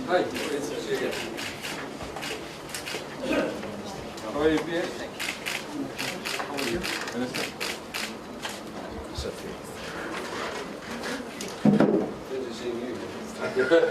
Hi, it's Fijian. How are you, PA? How are you? Minister? Good to see you. Yes.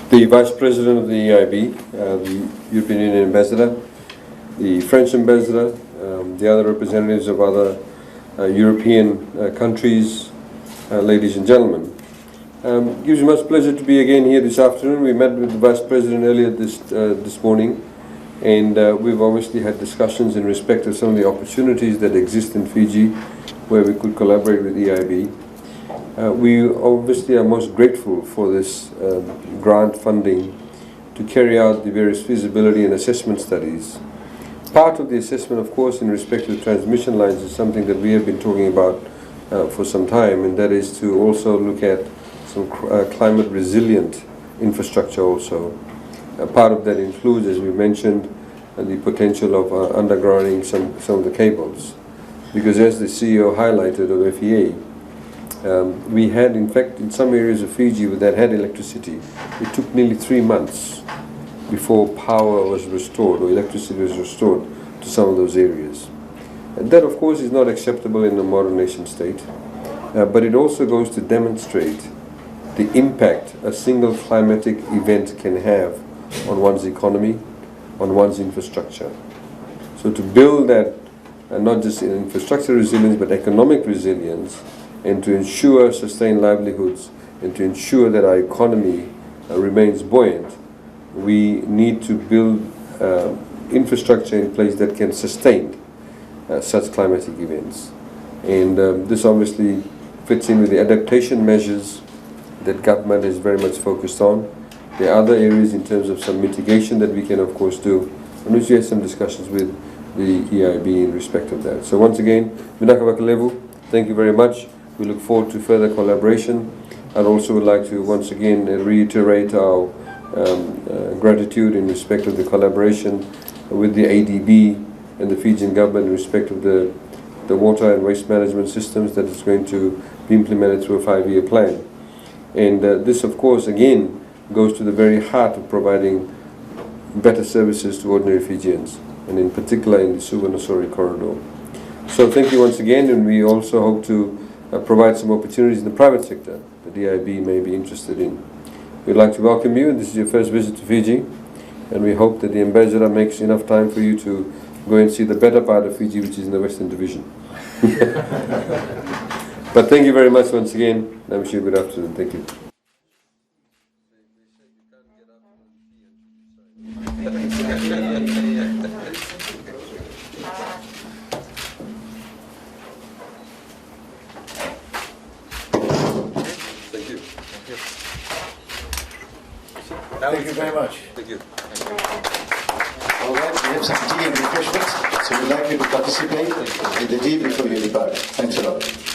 The Vice President of the EIB, the European Union Ambassador, the French Ambassador, the other representatives of other European countries, ladies and gentlemen. It gives me much pleasure to be again here this afternoon. We met with the Vice President earlier this morning, and we've obviously had discussions in respect of some of the opportunities that exist in Fiji where we could collaborate with EIB. We obviously are most grateful for this grant funding to carry out the various feasibility and assessment studies. Part of the assessment, of course, in respect to transmission lines is something that we have been talking about for some time, and that is to also look at some climate resilient infrastructure also. Part of that includes, as we mentioned, the potential of undergrounding some of the cables. Because as the CEO highlighted of FEA, we had, in fact, in some areas of Fiji that had electricity, it took nearly 3 months before power was restored or electricity was restored to some of those areas. And that, of course, is not acceptable in a modern nation state, but it also goes to demonstrate the impact a single climatic event can have on one's economy, on one's infrastructure. So to build that, not just in infrastructure resilience, but economic resilience, and to ensure sustained livelihoods and to ensure that our economy remains buoyant, we need to build infrastructure in place that can sustain such climatic events. And this obviously fits in with the adaptation measures that government is very much focused on. There are other areas in terms of some mitigation that we can, of course, do, and we had some discussions with the EIB in respect of that. So once again, thank you very much. We look forward to further collaboration. I'd also would like to once again reiterate our gratitude in respect of the collaboration with the ADB and the Fijian government in respect of the water and waste management systems that is going to be implemented through a 5-year plan. And this, of course, again, goes to the very heart of providing better services to ordinary Fijians, and in particular in the Suvarnasori corridor. So thank you once again, and we also hope to provide some opportunities in the private sector that the EIB may be interested in. We'd like to welcome you. This is your first visit to Fiji, and we hope that the Ambassador makes enough time for you to go and see the better part of Fiji, which is in the Western Division. But thank you very much once again. I wish you a good afternoon. Thank you. Thank you. Thank you very much. Thank you. All right, we have some tea and refreshments, so we'd like you to participate in the tea before you depart. Thanks a lot.